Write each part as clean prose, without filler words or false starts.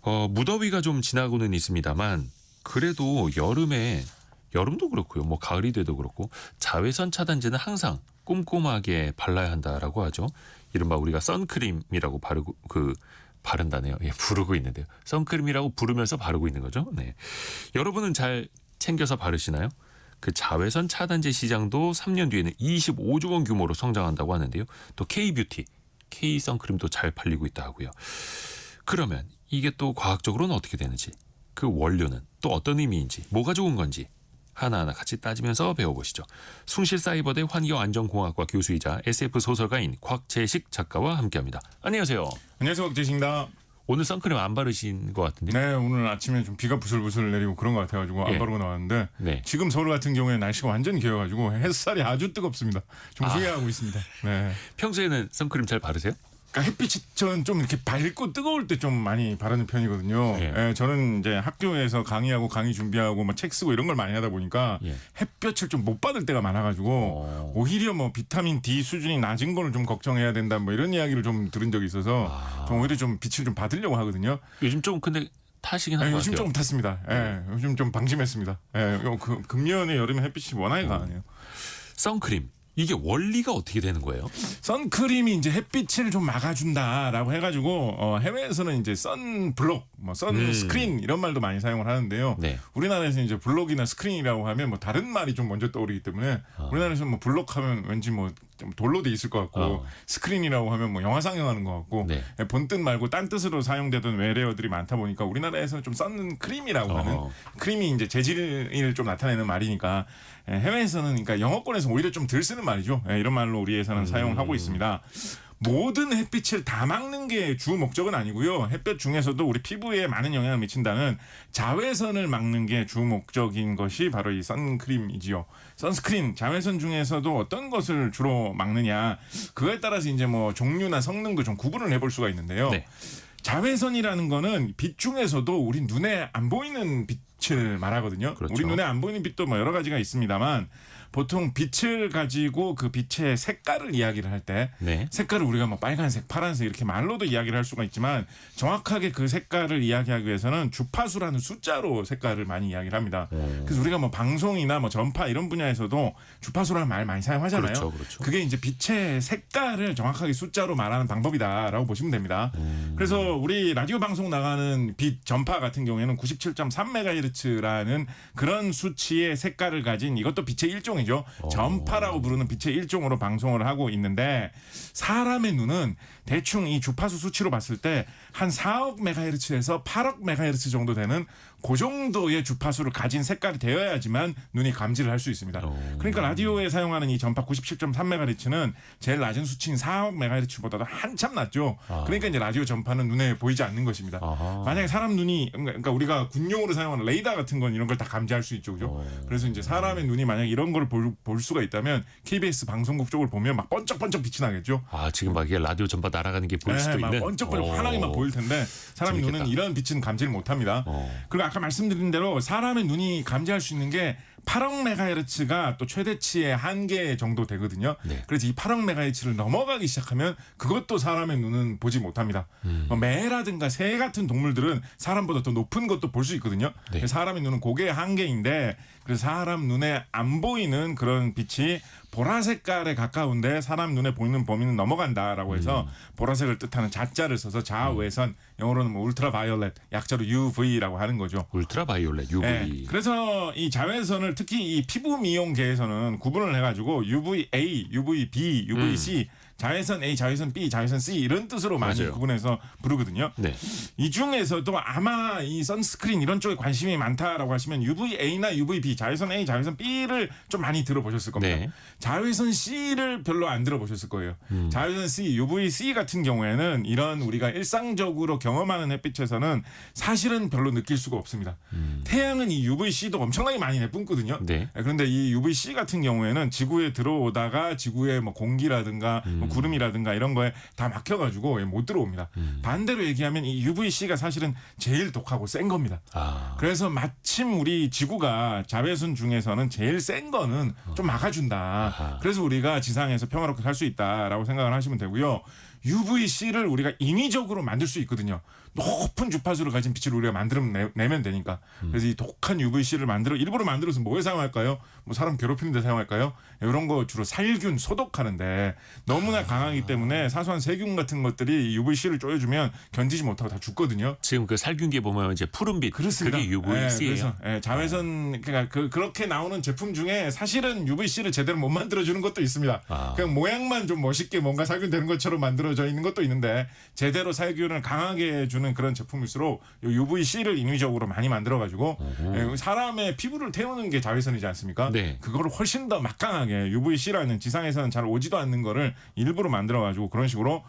무더위가 좀 지나고는 있습니다만 그래도 여름도 그렇고요. 뭐 가을이 돼도 그렇고 자외선 차단제는 항상 꼼꼼하게 발라야 한다라고 하죠. 이른바 우리가 선크림이라고 바른다네요. 예, 부르고 있는데요. 선크림이라고 부르면서 바르고 있는 거죠. 네. 여러분은 잘 챙겨서 바르시나요? 그 자외선 차단제 시장도 3년 뒤에는 25조 원 규모로 성장한다고 하는데요. 또 K뷰티, K선크림도 잘 팔리고 있다 하고요. 그러면 이게 또 과학적으로는 어떻게 되는지, 그 원료는 또 어떤 의미인지, 뭐가 좋은 건지 하나하나 같이 따지면서 배워보시죠. 숭실사이버대 환경안전공학과 교수이자 SF 소설가인 곽재식 작가와 함께합니다. 안녕하세요. 안녕하세요, 곽재식입니다. 오늘 선크림 안 바르신 것 같은데? 네, 오늘 아침에 좀 비가 부슬부슬 내리고 그런 것 같아가지고 안 바르고 나왔는데 네. 지금 서울 같은 경우에 날씨가 완전히 개어가지고 햇살이 아주 뜨겁습니다. 좀 후회하고 있습니다. 네. 평소에는 선크림 잘 바르세요? 그러니까 햇빛이 저는 좀 이렇게 밝고 뜨거울 때 좀 많이 바르는 편이거든요. 예. 예, 저는 이제 학교에서 강의하고 강의 준비하고 뭐 책 쓰고 이런 걸 많이 하다 보니까 예. 햇볕을 좀 못 받을 때가 많아가지고 오히려 뭐 비타민 D 수준이 낮은 거를 좀 걱정해야 된다 뭐 이런 이야기를 좀 들은 적이 있어서 좀 오히려 좀 빛을 좀 받으려고 하거든요. 요즘 좀 근데 타시긴 한 것 요즘 같아요. 조금 탔습니다. 예, 요즘 좀 방심했습니다. 예, 금년에 여름에 햇빛이 워낙에 강하네요. 선크림, 이게 원리가 어떻게 되는 거예요? 선크림이 이제 햇빛을 좀 막아준다라고 해가지고 해외에서는 이제 선블록, 뭐 선스크린 이런 말도 많이 사용을 하는데요. 네. 우리나라에서 이제 블록이나 스크린이라고 하면 뭐 다른 말이 좀 먼저 떠오르기 때문에 우리나라에서는 뭐 블록하면 왠지 뭐 좀 돌로 돼 있을 것 같고 스크린이라고 하면 뭐 영화 상영하는 것 같고 네. 본뜻 말고 딴 뜻으로 사용되던 외래어들이 많다 보니까 우리나라에서는 좀 선크림이라고 하는 크림이 이제 재질을 좀 나타내는 말이니까 해외에서는 그러니까 영어권에서 오히려 좀 덜 쓰는 말이죠. 이런 말로 우리에서는 사용을 하고 있습니다. 모든 햇빛을 다 막는 게 주 목적은 아니고요. 햇볕 중에서도 우리 피부에 많은 영향을 미친다는 자외선을 막는 게 주 목적인 것이 바로 이 선크림이지요. 선스크린, 자외선 중에서도 어떤 것을 주로 막느냐, 그거에 따라서 이제 뭐 종류나 성능도 좀 구분을 해볼 수가 있는데요. 네. 자외선이라는 거는 빛 중에서도 우리 눈에 안 보이는 빛을 말하거든요. 그렇죠. 우리 눈에 안 보이는 빛도 뭐 여러 가지가 있습니다만 보통 빛을 가지고 그 빛의 색깔을 이야기를 할 때 네. 색깔을 우리가 뭐 빨간색, 파란색 이렇게 말로도 이야기를 할 수가 있지만 정확하게 그 색깔을 이야기하기 위해서는 주파수라는 숫자로 색깔을 많이 이야기를 합니다. 그래서 우리가 뭐 방송이나 뭐 전파 이런 분야에서도 주파수라는 말 많이 사용하잖아요. 그렇죠, 그렇죠. 그게 이제 빛의 색깔을 정확하게 숫자로 말하는 방법이다라고 보시면 됩니다. 그래서 우리 라디오 방송 나가는 빛 전파 같은 경우에는 97.3MHz라는 그런 수치의 색깔을 가진 이것도 빛의 일종이죠. 전파라고 부르는 빛의 일종으로 방송을 하고 있는데 사람의 눈은 대충 이 주파수 수치로 봤을 때 한 4억 메가헤르츠에서 8억 메가헤르츠 정도 되는 그 정도의 주파수를 가진 색깔이 되어야지만 눈이 감지를 할 수 있습니다. 그러니까 라디오에 사용하는 이 전파 97.3MHz는 제일 낮은 수치인 4억 메가헤르츠보다도 한참 낮죠. 그러니까 이제 라디오 전파는 눈에 보이지 않는 것입니다. 만약에 사람 눈이 그러니까 우리가 군용으로 사용하는 레이더 같은 건 이런 걸 다 감지할 수 있죠. 그죠? 그래서 이제 사람의 눈이 만약에 이런 걸 볼 수가 있다면 KBS 방송국 쪽을 보면 막 번쩍번쩍 빛이 나겠죠. 지금 막 이게 라디오 전파 날아가는 게 보일 수도 막 있는. 번쩍번쩍 환하게 막 보일 텐데 사람의 재밌겠다. 눈은 이런 빛은 감지를 못합니다. 그리고 아까 말씀드린 대로 사람의 눈이 감지할 수 있는 게 8억 메가헤르츠가 또 최대치의 한계 정도 되거든요. 네. 그래서 이 8억 메가헤르츠를 넘어가기 시작하면 그것도 사람의 눈은 보지 못합니다. 뭐 매라든가 새 같은 동물들은 사람보다 더 높은 것도 볼 수 있거든요. 네. 사람의 눈은 그게 한계인데 그래서 사람 눈에 안 보이는 그런 빛이 보라색깔에 가까운데 사람 눈에 보이는 범위는 넘어간다라고 해서 보라색을 뜻하는 자자를 써서 자외선, 영어로는 뭐 울트라바이올렛, 약자로 UV라고 하는 거죠. 울트라바이올렛, UV. 네. 그래서 이 자외선을 특히 이 피부 미용계에서는 구분을 해가지고 UVA, UVB, UVC, 자외선 A, 자외선 B, 자외선 C 이런 뜻으로 많이 맞아요. 구분해서 부르거든요. 네. 이 중에서도 아마 이 선스크린 이런 쪽에 관심이 많다라고 하시면 UVA나 UVB, 자외선 A, 자외선 B를 좀 많이 들어보셨을 겁니다. 네. 자외선 C를 별로 안 들어보셨을 거예요. 자외선 C, UVC 같은 경우에는 이런 우리가 일상적으로 경험하는 햇빛에서는 사실은 별로 느낄 수가 없습니다. 태양은 이 UVC도 엄청나게 많이 내뿜거든요. 네. 그런데 이 UVC 같은 경우에는 지구에 들어오다가 지구의 뭐 공기라든가 뭐 구름이라든가 이런 거에 다 막혀가지고 못 들어옵니다. 반대로 얘기하면 이 UVC가 사실은 제일 독하고 센 겁니다. 그래서 마침 우리 지구가 자외선 중에서는 제일 센 거는 좀 막아준다. 그래서 우리가 지상에서 평화롭게 살 수 있다라고 생각을 하시면 되고요. UVC를 우리가 인위적으로 만들 수 있거든요. 높은 주파수를 가진 빛을 우리가 만들어내면 되니까. 그래서 이 독한 UVC를 일부러 만들어서 뭐에 사용할까요? 뭐 사람 괴롭히는 데 사용할까요? 이런 거 주로 살균, 소독하는데 너무나 강하기 때문에 사소한 세균 같은 것들이 UVC를 쪼여주면 견디지 못하고 다 죽거든요. 지금 그 살균기 보면 이제 푸른빛 그렇습니다. 그게 UVC예요. 그래서 자외선 그러니까 그렇게 나오는 제품 중에 사실은 UVC를 제대로 못 만들어주는 것도 있습니다. 그냥 모양만 좀 멋있게 뭔가 살균되는 것처럼 만들어져 있는 것도 있는데 제대로 살균을 강하게 해주는 그런 제품일수록 UVC를 인위적으로 많이 만들어가지고 사람의 피부를 태우는 게 자외선이지 않습니까? 네. 그거를 훨씬 더 막강하게 UVC라는 지상에서는 잘 오지도 않는 거를 일부러 만들어가지고 그런 식으로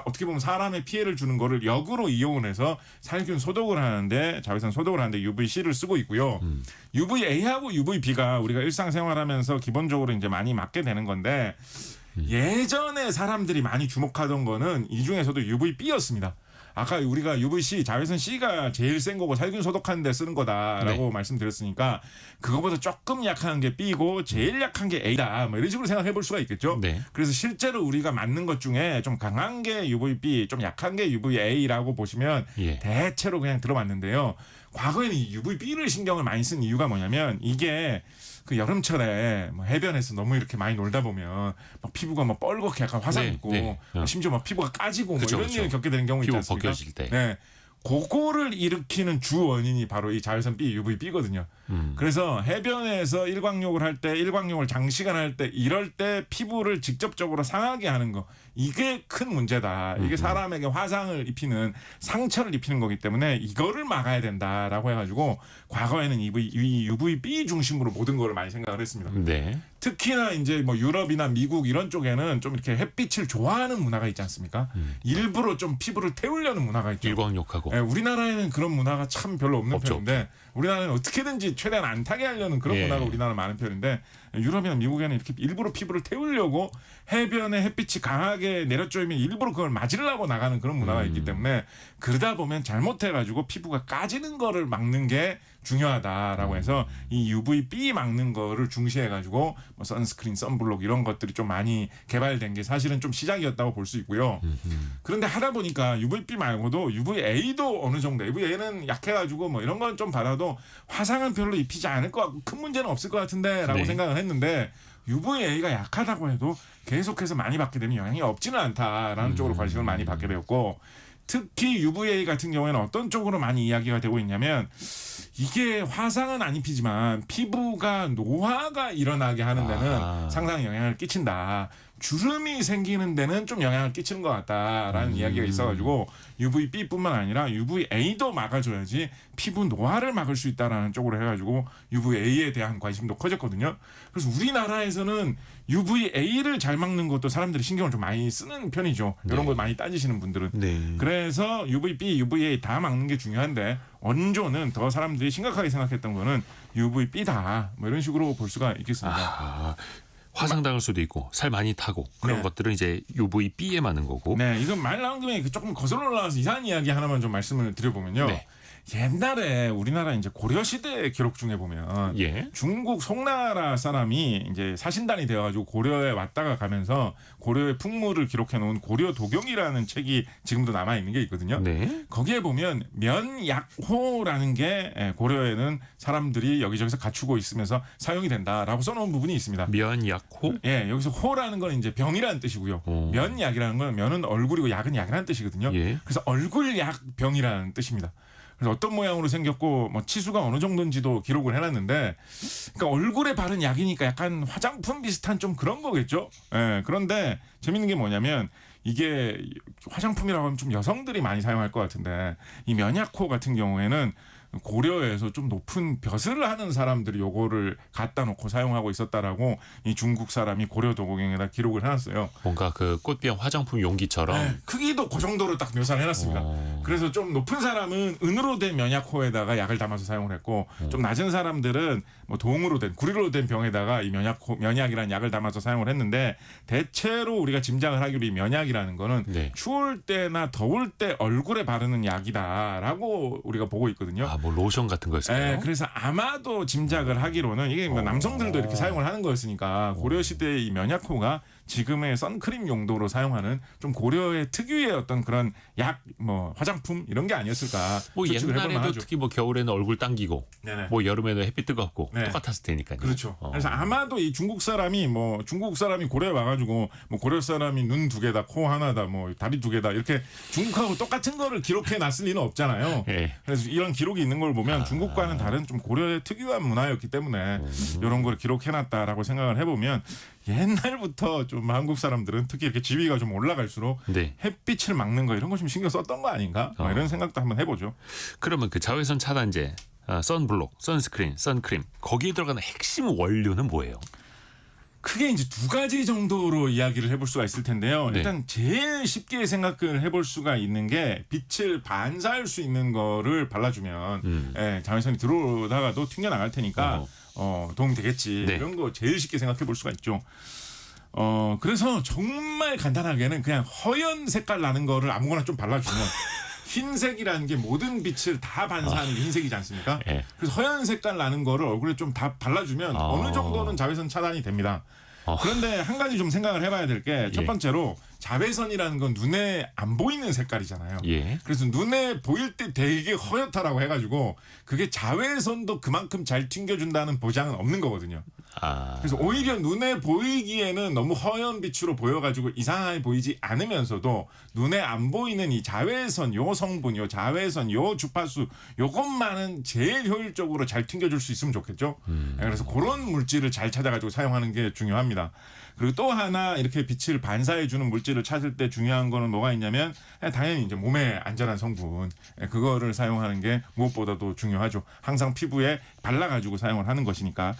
어떻게 보면 사람의 피해를 주는 거를 역으로 이용을 해서 살균 소독을 하는데 자외선 소독을 하는데 UVC를 쓰고 있고요. UVA하고 UVB가 우리가 일상생활하면서 기본적으로 이제 많이 맞게 되는 건데 예전에 사람들이 많이 주목하던 거는 이 중에서도 UVB였습니다. 아까 우리가 UVC, 자외선 C가 제일 센 거고 살균 소독하는 데 쓰는 거다라고 말씀드렸으니까 그거보다 조금 약한 게 B고 제일 약한 게 A다. 뭐 이런 식으로 생각해 볼 수가 있겠죠. 네. 그래서 실제로 우리가 맞는 것 중에 좀 강한 게 UVB, 좀 약한 게 UVA라고 보시면 대체로 그냥 들어봤는데요. 과거에는 이 UVB를 신경을 많이 쓴 이유가 뭐냐면 이게 그 여름철에 뭐 해변에서 너무 이렇게 많이 놀다 보면 막 피부가 막 뻘겋게 약간 화상 있고 심지어 막 피부가 까지고 그쵸, 뭐 이런 일을 겪게 되는 경우 있지 피부 않습니까? 벗겨질 때. 네. 그거를 일으키는 주 원인이 바로 이 자외선 B, UVB거든요. 그래서 해변에서 일광욕을 할 때, 일광욕을 장시간 할 때, 이럴 때 피부를 직접적으로 상하게 하는 거, 이게 큰 문제다. 이게 사람에게 화상을 입히는, 상처를 입히는 거기 때문에 이거를 막아야 된다라고 해가지고 과거에는 이 UVB 중심으로 모든 거를 많이 생각을 했습니다. 네. 특히나 이제 뭐 유럽이나 미국 이런 쪽에는 좀 이렇게 햇빛을 좋아하는 문화가 있지 않습니까? 일부러 좀 피부를 태우려는 문화가 있죠. 일광욕하고. 네, 우리나라에는 그런 문화가 참 별로 없는 없죠. 편인데 우리나라는 어떻게든지 최대한 안 타게 하려는 그런 문화가 우리나라 많은 편인데 유럽이나 미국에는 이렇게 일부러 피부를 태우려고 해변에 햇빛이 강하게 내려쬐면 일부러 그걸 맞으려고 나가는 그런 문화가 있기 때문에 그러다 보면 잘못해가지고 피부가 까지는 거를 막는 게 중요하다라고 해서 이 UVB 막는 거를 중시해가지고 뭐 선스크린, 선블록 이런 것들이 좀 많이 개발된 게 사실은 좀 시작이었다고 볼 수 있고요. 그런데 하다 보니까 UVB 말고도 UVA도 어느 정도, UVA는 약해가지고 뭐 이런 건 좀 받아도 화상은 별로 입히지 않을 것 같고 큰 문제는 없을 것 같은데라고 생각을 했는데 UVA가 약하다고 해도 계속해서 많이 받게 되면 영향이 없지는 않다라는 쪽으로 관심을 많이 받게 되었고 특히 UVA 같은 경우에는 어떤 쪽으로 많이 이야기가 되고 있냐면 이게 화상은 안 입히지만 피부가 노화가 일어나게 하는 데는 상당히 영향을 끼친다. 주름이 생기는 데는 좀 영향을 끼치는 것 같다라는 이야기가 있어가지고 UVB뿐만 아니라 UVA도 막아줘야지 피부 노화를 막을 수 있다라는 쪽으로 해가지고 UVA에 대한 관심도 커졌거든요. 그래서 우리나라에서는 UVA를 잘 막는 것도 사람들이 신경을 좀 많이 쓰는 편이죠. 이런 걸 많이 따지시는 분들은. 그래서 UVB, UVA 다 막는 게 중요한데 원조는 더 사람들이 심각하게 생각했던 거는 UVB다. 뭐 이런 식으로 볼 수가 있겠습니다. 화상당할 수도 있고 살 많이 타고 그런 것들은 이제 UVB에 맞는 거고. 네, 이건 말 나온 김에 조금 거슬러 올라와서 이상한 이야기 하나만 좀 말씀을 드려보면요. 옛날에 우리나라 이제 고려 시대 기록 중에 보면 중국 송나라 사람이 이제 사신단이 되어가지고 고려에 왔다가 가면서 고려의 풍물을 기록해 놓은 고려도경이라는 책이 지금도 남아 있는 게 있거든요. 거기에 보면 면약호라는 게 고려에는 사람들이 여기저기서 갖추고 있으면서 사용이 된다라고 써놓은 부분이 있습니다. 면약호? 예, 여기서 호라는 건 이제 병이라는 뜻이고요. 면약이라는 건 면은 얼굴이고 약은 약이라는 뜻이거든요. 그래서 얼굴약 병이라는 뜻입니다. 그래서 어떤 모양으로 생겼고 뭐 치수가 어느 정도인지도 기록을 해놨는데 그러니까 얼굴에 바른 약이니까 약간 화장품 비슷한 좀 그런 거겠죠. 예, 그런데 재밌는 게 뭐냐면 이게 화장품이라고 하면 좀 여성들이 많이 사용할 것 같은데 이 면약호 같은 경우에는 고려에서 좀 높은 벼슬을 하는 사람들이 요거를 갖다 놓고 사용하고 있었다라고 이 중국 사람이 고려도경에다 기록을 해놨어요. 뭔가 그 꽃병 화장품 용기처럼. 네, 크기도 그 정도로 딱 묘사를 해놨습니다. 그래서 좀 높은 사람은 은으로 된 면약호에다가 약을 담아서 사용을 했고 좀 낮은 사람들은 뭐 동으로 된 구리로 된 병에다가 이 면약이라는 약을 담아서 사용을 했는데 대체로 우리가 짐작을 하기로 이 면약이라는 거는 추울 때나 더울 때 얼굴에 바르는 약이다라고 우리가 보고 있거든요. 뭐 로션 같은 거였어요. 네, 그래서 아마도 짐작을 하기로는 이게 뭐 남성들도 이렇게 사용을 하는 거였으니까 고려 시대의 이 면약호가 지금의 선크림 용도로 사용하는 좀 고려의 특유의 어떤 그런 약 뭐 화장품 이런 게 아니었을까. 뭐 추측을 해볼 옛날에도 만하죠. 특히 뭐 겨울에는 얼굴 당기고 네네. 뭐 여름에도 햇빛 뜨겁고 네. 똑같았을 테니까요. 그렇죠. 그래서 아마도 이 중국 사람이 고려에 와가지고 뭐 고려 사람이 눈 2개다, 코 하나다, 뭐 다리 2개다 이렇게 중국하고 똑같은 거를 기록해 놨을 리는 없잖아요. 예. 그래서 이런 기록이 있는 걸 보면 중국과는 다른 좀 고려의 특유한 문화였기 때문에 이런 걸 기록해 놨다라고 생각을 해보면 옛날부터 좀 한국 사람들은 특히 이렇게 지위가 좀 올라갈수록 네. 햇빛을 막는 거 이런 거 좀 신경 썼던 거 아닌가? 뭐 이런 생각도 한번 해보죠. 그러면 그 자외선 차단제, 선블록, 선스크린, 선크림 거기에 들어가는 핵심 원료는 뭐예요? 크게 이제 2가지 정도로 이야기를 해볼 수가 있을 텐데요. 네. 일단 제일 쉽게 생각을 해볼 수가 있는 게 빛을 반사할 수 있는 거를 발라주면 예, 자외선이 들어오다가도 튕겨 나갈 테니까 도움이 되겠지. 네. 이런 거 제일 쉽게 생각해 볼 수가 있죠. 그래서 정말 간단하게는 그냥 허연 색깔 나는 거를 아무거나 좀 발라주면 흰색이라는 게 모든 빛을 다 반사하는 게 흰색이지 않습니까? 예. 그래서 허연 색깔 나는 거를 얼굴에 좀 다 발라주면 어느 정도는 자외선 차단이 됩니다. 그런데 한 가지 좀 생각을 해봐야 될 게 첫 예. 번째로 자외선이라는 건 눈에 안 보이는 색깔이잖아요. 예. 그래서 눈에 보일 때 되게 허옇다라고 해가지고 그게 자외선도 그만큼 잘 튕겨준다는 보장은 없는 거거든요. 그래서 오히려 눈에 보이기에는 너무 허연 빛으로 보여가지고 이상하게 보이지 않으면서도 눈에 안 보이는 이 자외선 요 성분, 요 자외선, 요 주파수 요것만은 제일 효율적으로 잘 튕겨줄 수 있으면 좋겠죠. 그래서 그런 물질을 잘 찾아가지고 사용하는 게 중요합니다. 그리고 또 하나 이렇게 빛을 반사해주는 물질을 찾을 때 중요한 거는 뭐가 있냐면 당연히 이제 몸에 안전한 성분 그거를 사용하는 게 무엇보다도 중요하죠. 항상 피부에 발라가지고 사용을 하는 것이니까.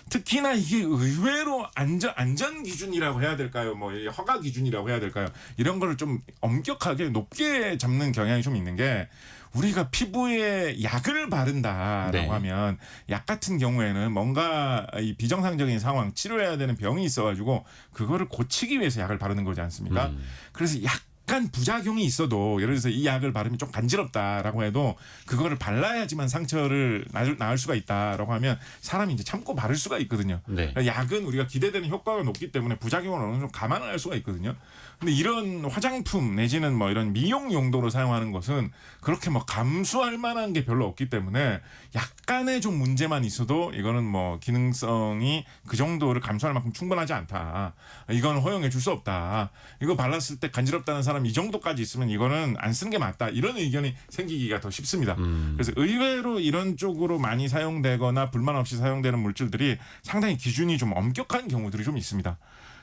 특히나 이게 의외로 안전 기준이라고 해야 될까요? 뭐 허가 기준이라고 해야 될까요? 이런 거를 좀 엄격하게 높게 잡는 경향이 좀 있는 게 우리가 피부에 약을 바른다라고 네. 하면 약 같은 경우에는 뭔가 이 비정상적인 상황 치료해야 되는 병이 있어가지고 그거를 고치기 위해서 약을 바르는 거지 않습니까? 그래서 약간 부작용이 있어도 예를 들어서 이 약을 바르면 좀 간지럽다라고 해도 그거를 발라야지만 상처를 나을 수가 있다라고 하면 사람이 이제 참고 바를 수가 있거든요. 네. 그러니까 약은 우리가 기대되는 효과가 높기 때문에 부작용을 어느 정도 감안을 할 수가 있거든요. 근데 이런 화장품 내지는 뭐 이런 미용 용도로 사용하는 것은 그렇게 뭐 감수할 만한 게 별로 없기 때문에 약간의 좀 문제만 있어도 이거는 뭐 기능성이 그 정도를 감수할 만큼 충분하지 않다. 이건 허용해 줄 수 없다. 이거 발랐을 때 간지럽다는 사람 이 정도까지 있으면 이거는 안 쓰는 게 맞다. 이런 의견이 생기기가 더 쉽습니다. 그래서 의외로 이런 쪽으로 많이 사용되거나 불만 없이 사용되는 물질들이 상당히 기준이 좀 엄격한 경우들이 좀 있습니다.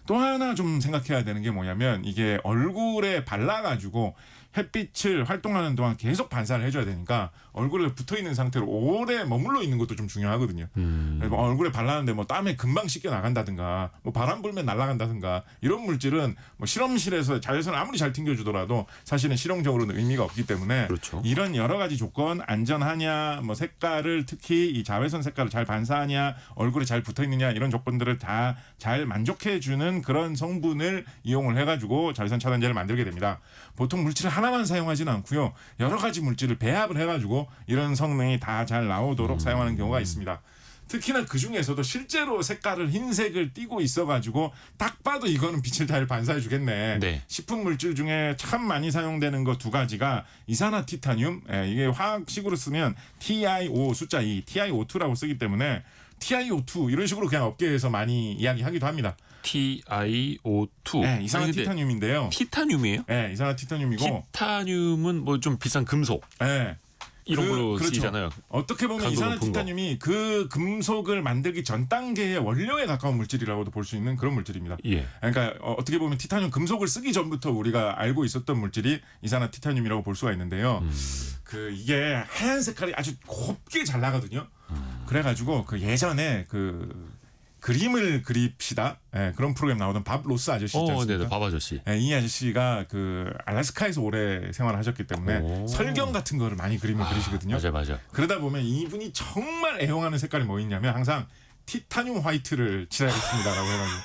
또 하나 좀 생각해야 되는 게 뭐냐면 이게 얼굴에 발라가지고 햇빛을 활동하는 동안 계속 반사를 해줘야 되니까 얼굴에 붙어있는 상태로 오래 머물러 있는 것도 좀 중요하거든요. 뭐 얼굴에 발랐는데 뭐 땀에 금방 씻겨 나간다든가 뭐 바람 불면 날아간다든가 이런 물질은 뭐 실험실에서 자외선을 아무리 잘 튕겨주더라도 사실은 실용적으로는 의미가 없기 때문에 그렇죠. 이런 여러 가지 조건 안전하냐 뭐 색깔을 특히 이 자외선 색깔을 잘 반사하냐 얼굴에 잘 붙어있느냐 이런 조건들을 다 잘 만족해주는 그런 성분을 이용을 해가지고 자외선 차단제를 만들게 됩니다. 보통 물질을 하나만 사용하지는 않고요. 여러 가지 물질을 배합을 해가지고 이런 성능이 다 잘 나오도록 사용하는 경우가 있습니다. 특히나 그 중에서도 실제로 색깔을 흰색을 띠고 있어가지고 딱 봐도 이거는 빛을 잘 반사해 주겠네. 네. 식품 물질 중에 참 많이 사용되는 거 2가지가 이산화티타늄. 이게 화학식으로 쓰면 TiO 숫자 2, TiO2라고 쓰기 때문에 TiO2 이런 식으로 그냥 업계에서 많이 이야기하기도 합니다. TiO2. 네, 아니, 근데 이산화티타늄인데요. 티타늄이에요? 네, 이산화티타늄이고. 티타늄은 뭐 좀 비싼 금속 네. 이런 걸로 그렇죠. 쓰이잖아요. 어떻게 보면 강도 높은 이산화티타늄이 그 금속을 만들기 전 단계의 원료에 가까운 물질이라고도 볼 수 있는 그런 물질입니다. 예. 그러니까 어떻게 보면 티타늄 금속을 쓰기 전부터 우리가 알고 있었던 물질이 이산화티타늄이라고 볼 수가 있는데요. 이게 하얀 색깔이 아주 곱게 잘 나거든요. 그래가지고 그 예전에 그림을 그립시다. 그런 프로그램 나오던 밥 로스 아저씨 있지 않습니까? 네네, 밥 아저씨. 이 아저씨가 알래스카에서 오래 생활하셨기 때문에 설경 같은 거를 많이 그림을 그리시거든요. 맞아. 그러다 보면 이분이 정말 애용하는 색깔이 뭐 있냐면 항상 티타늄 화이트를 칠하겠습니다라고 해가지고